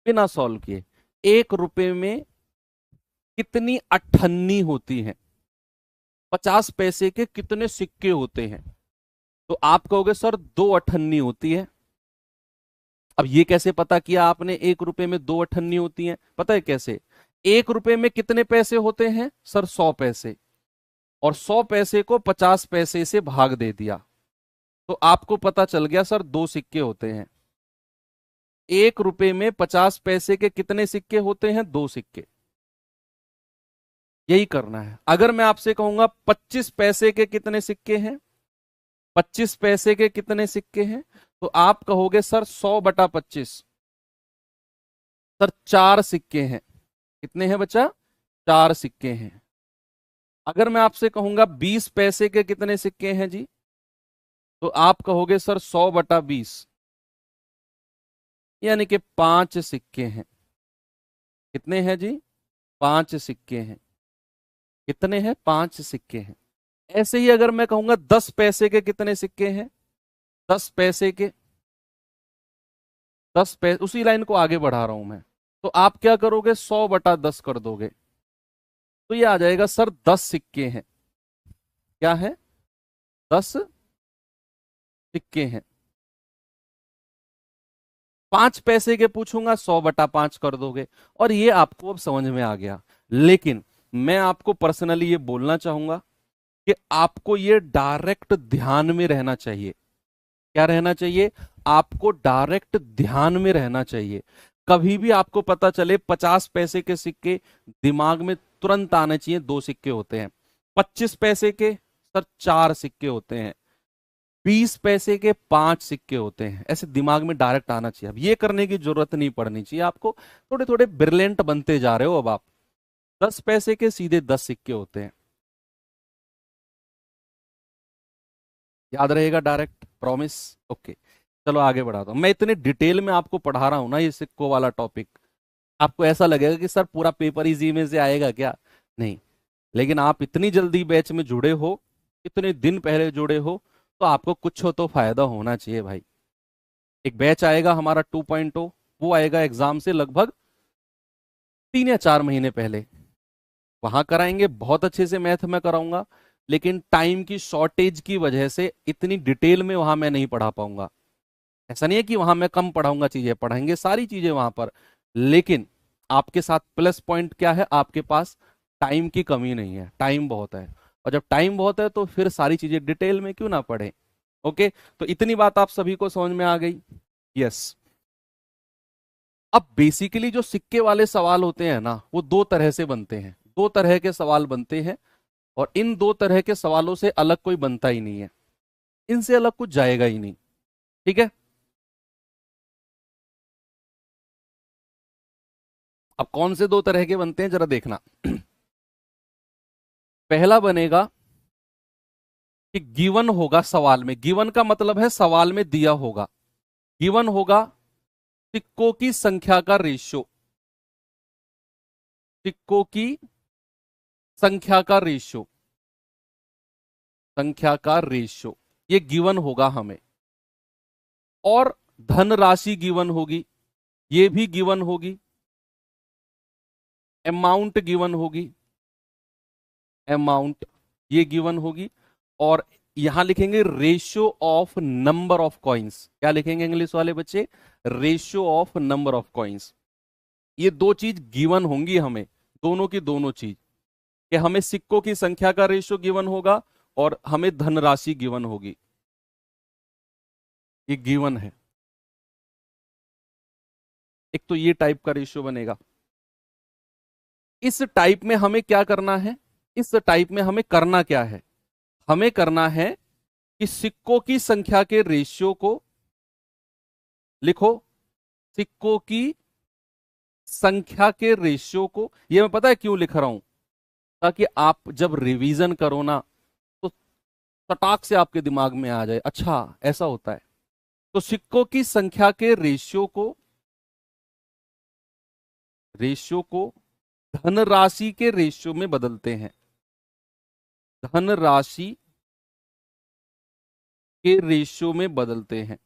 बिना सॉल्व किए। 1 रुपए में कितनी अठन्नी होती हैं? 50 पैसे के कितने सिक्के होते हैं? तो आप कहोगे सर 2 अठन्नी होती है। अब ये कैसे पता किया आपने 1 रुपए में 2 अठन्नी होती हैं? पता है कैसे? 1 रुपए में कितने पैसे होते हैं सर? 100 पैसे। और 100 पैसे को 50 पैसे से भाग दे दिया, तो आपको पता चल गया सर 2 सिक्के होते हैं। 1 रुपए में 50 पैसे के कितने सिक्के होते हैं? 2 सिक्के। यही करना है। अगर मैं आपसे कहूंगा 25 पैसे के कितने सिक्के हैं, 25 पैसे के कितने सिक्के हैं, तो आप कहोगे सर 100/25। सर 4 सिक्के हैं। कितने हैं बच्चा? 4 सिक्के हैं। अगर मैं आपसे कहूंगा 20 पैसे के कितने सिक्के हैं जी, तो आप कहोगे सर 100/20, यानी कि 5 सिक्के हैं। कितने हैं जी? 5 सिक्के हैं। कितने हैं? 5 सिक्के हैं। ऐसे ही अगर मैं कहूंगा 10 पैसे के कितने सिक्के हैं, 10 पैसे के, 10 पैसे, उसी लाइन को आगे बढ़ा रहा हूं मैं, तो आप क्या करोगे? 100/10 कर दोगे, तो ये आ जाएगा सर 10 सिक्के हैं। क्या है? 10 सिक्के हैं। 5 पैसे के पूछूंगा 100/5 कर दोगे, और ये आपको अब समझ में आ गया। लेकिन मैं आपको पर्सनली ये बोलना चाहूंगा कि आपको ये डायरेक्ट ध्यान में रहना चाहिए। क्या रहना चाहिए? आपको डायरेक्ट ध्यान में रहना चाहिए। कभी भी आपको पता चले 50 पैसे के सिक्के, दिमाग में तुरंत आने चाहिए 2 सिक्के होते हैं। 25 पैसे के सर 4 सिक्के होते हैं। 20 पैसे के 5 सिक्के होते हैं। ऐसे दिमाग में डायरेक्ट आना चाहिए। अब ये करने की जरूरत नहीं पड़नी चाहिए आपको। थोड़े थोड़े ब्रिलियंट बनते जा रहे हो अब आप। 10 पैसे के सीधे 10 सिक्के होते हैं। याद रहेगा डायरेक्ट? प्रॉमिस? ओके। चलो आगे बढ़ाता हूं। मैं इतने डिटेल में आपको पढ़ा रहा हूं ना ये सिक्कों वाला टॉपिक, आपको ऐसा लगेगा कि सर पूरा पेपर इजी में से आएगा क्या? नहीं। लेकिन आप इतनी जल्दी बैच में जुड़े हो, इतने दिन पहले जुड़े हो, तो आपको कुछ हो तो फायदा होना चाहिए भाई। एक बैच आएगा हमारा 2.0, वो आएगा एग्जाम से लगभग 3 या 4 महीने पहले। वहां कराएंगे, बहुत अच्छे से मैथ में कराऊंगा, लेकिन टाइम की शॉर्टेज की वजह से इतनी डिटेल में वहां मैं नहीं पढ़ा पाऊंगा। ऐसा नहीं है कि वहां मैं कम पढ़ाऊंगा, चीजें पढ़ाएंगे सारी चीजें वहां पर, लेकिन आपके साथ प्लस पॉइंट क्या है? आपके पास टाइम की कमी नहीं है, टाइम बहुत है। और जब टाइम बहुत है तो फिर सारी चीजें डिटेल में क्यों ना पढ़े। ओके, तो इतनी बात आप सभी को समझ में आ गई? यस। अब बेसिकली जो सिक्के वाले सवाल होते हैं ना, वो 2 तरह से बनते हैं। 2 तरह के सवाल बनते हैं, और इन 2 तरह के सवालों से अलग कोई बनता ही नहीं है। इनसे अलग कुछ जाएगा ही नहीं। ठीक है? अब कौन से 2 तरह के बनते हैं जरा देखना। पहला बनेगा कि गिवन होगा सवाल में। गिवन का मतलब है सवाल में दिया होगा। गिवन होगा सिक्कों की संख्या का रेशियो। सिक्कों की संख्या का रेशियो। संख्या का रेशियो, ये गिवन होगा हमें। और धनराशि गिवन होगी, ये भी गिवन होगी। अमाउंट गिवन होगी, अमाउंट ये गिवन होगी। और यहां लिखेंगे ratio of number of coins. क्या लिखेंगे इंग्लिश वाले बच्चे? Ratio of number of coins. ये 2 चीज गिवन होंगी हमें, दोनों की दोनों चीज, कि हमें सिक्कों की संख्या का रेशियो गिवन होगा और हमें धनराशि गिवन होगी। ये गिवन है। एक तो ये टाइप का रेशियो बनेगा। इस टाइप में हमें क्या करना है? इस टाइप में हमें करना क्या है? हमें करना है कि सिक्कों की संख्या के रेशियो को लिखो। सिक्कों की संख्या के रेशियो को, ये मैं पता है क्यों लिख रहा हूं, ताकि आप जब रिवीजन करो ना, तो सटाक से आपके दिमाग में आ जाए, अच्छा ऐसा होता है। तो सिक्कों की संख्या के रेशियो को धनराशि के रेशियो में बदलते हैं। धनराशि के रेशियो में बदलते हैं।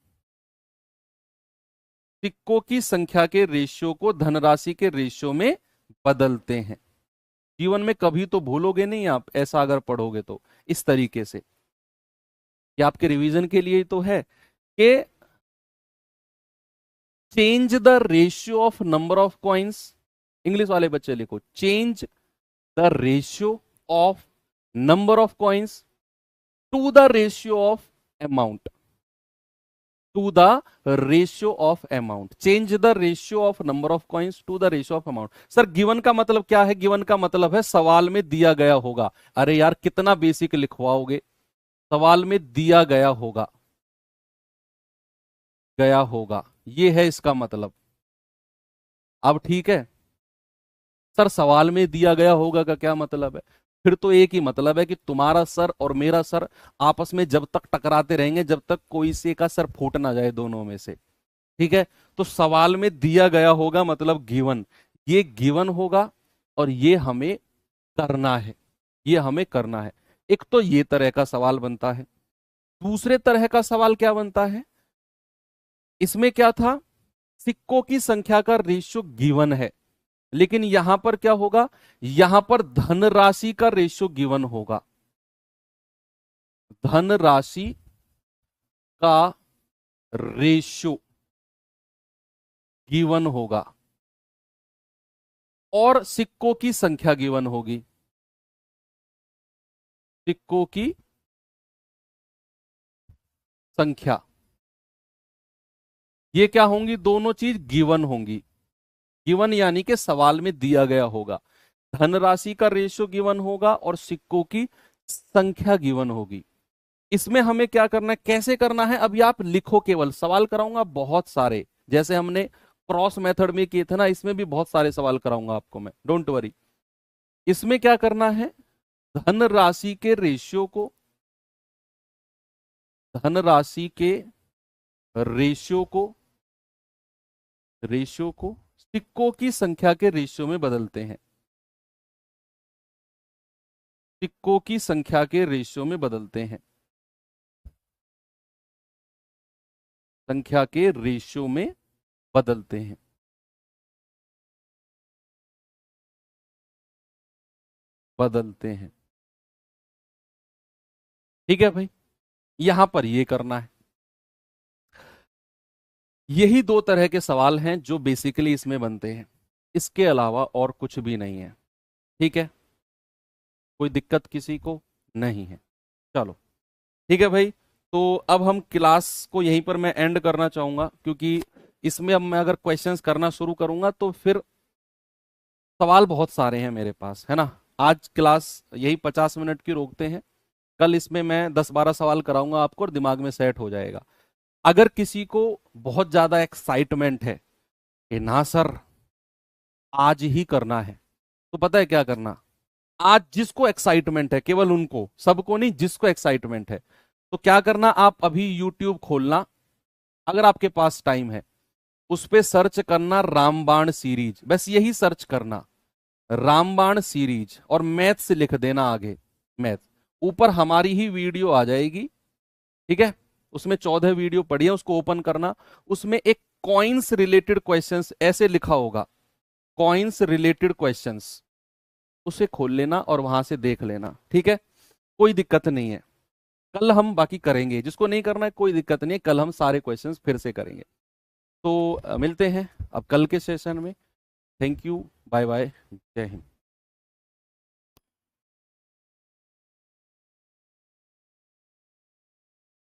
सिक्कों की संख्या के रेशियो को धनराशि के रेशियो में बदलते हैं। जीवन में कभी तो भूलोगे नहीं आप, ऐसा अगर पढ़ोगे तो इस तरीके से। ये आपके रिवीजन के लिए ही तो है कि change the ratio of number of coins. English वाले बच्चे लिखो, change the ratio of number of coins to the ratio of amount. To the ratio of amount, change the ratio of number of coins to the ratio of amount. Sir given का मतलब क्या है? Given का मतलब है सवाल में दिया गया होगा। अरे यार कितना बेसिक लिखवाओगे, सवाल में दिया गया होगा, गया होगा, ये है इसका मतलब। अब ठीक है सर, सवाल में दिया गया होगा का क्या मतलब है? फिर तो एक ही मतलब है कि तुम्हारा सर और मेरा सर आपस में जब तक टकराते रहेंगे, जब तक कोई से का सर फूट ना जाए दोनों में से। ठीक है, तो सवाल में दिया गया होगा मतलब गिवन, ये गिवन होगा और ये हमें करना है, ये हमें करना है। एक तो ये तरह का सवाल बनता है। दूसरे तरह का सवाल क्या बनता है? इसमें क्या था, सिक्कों की संख्या का रेशियो गिवन है, लेकिन यहां पर क्या होगा, यहां पर धनराशि का रेशियो गिवन होगा। धनराशि का रेशियो गिवन होगा और सिक्कों की संख्या गिवन होगी। सिक्कों की संख्या, ये क्या होंगी? दोनों चीज गिवन होंगी। गिवन यानी कि सवाल में दिया गया होगा। धनराशि का रेशियो गिवन होगा और सिक्कों की संख्या गिवन होगी। इसमें हमें क्या करना है, कैसे करना है, अभी आप लिखो। केवल सवाल कराऊंगा बहुत सारे, जैसे हमने क्रॉस मेथड में किए थे ना, इसमें भी बहुत सारे सवाल कराऊंगा आपको मैं, डोंट वरी। इसमें क्या करना है, धनराशि के रेशियो को, धनराशि के रेशियो को, रेशियो को सिक्कों की संख्या के रेशियो में बदलते हैं। सिक्कों की संख्या के रेशियो में बदलते हैं। संख्या के रेशियो में बदलते हैं, बदलते हैं। ठीक है भाई, यहां पर ये करना है। यही दो तरह के सवाल हैं जो बेसिकली इसमें बनते हैं, इसके अलावा और कुछ भी नहीं है। ठीक है, कोई दिक्कत किसी को नहीं है? चलो ठीक है भाई, तो अब हम क्लास को यहीं पर मैं एंड करना चाहूंगा, क्योंकि इसमें अब मैं अगर क्वेश्चंस करना शुरू करूंगा तो फिर सवाल बहुत सारे हैं मेरे पास, है ना। आज क्लास यही 50 मिनट की रोकते हैं, कल इसमें मैं 10-12 सवाल कराऊंगा आपको और दिमाग में सेट हो जाएगा। अगर किसी को बहुत ज्यादा एक्साइटमेंट है कि ना सर आज ही करना है, तो पता है क्या करना, आज जिसको एक्साइटमेंट है, केवल उनको, सबको नहीं, जिसको एक्साइटमेंट है, तो क्या करना, आप अभी यूट्यूब खोलना, अगर आपके पास टाइम है, उस पे सर्च करना रामबाण सीरीज, बस यही सर्च करना रामबाण सीरीज और मैथ्स लिख देना आगे, मैथ। ऊपर हमारी ही वीडियो आ जाएगी, ठीक है, उसमें 14 वीडियो पड़ी है, उसको ओपन करना। उसमें एक कॉइन्स रिलेटेड क्वेश्चंस ऐसे लिखा होगा, कॉइन्स रिलेटेड क्वेश्चंस, उसे खोल लेना और वहां से देख लेना। ठीक है, कोई दिक्कत नहीं है, कल हम बाकी करेंगे। जिसको नहीं करना है कोई दिक्कत नहीं है, कल हम सारे क्वेश्चंस फिर से करेंगे। तो मिलते हैं अब कल के सेशन में। थैंक यू, बाय बाय, जय हिंद।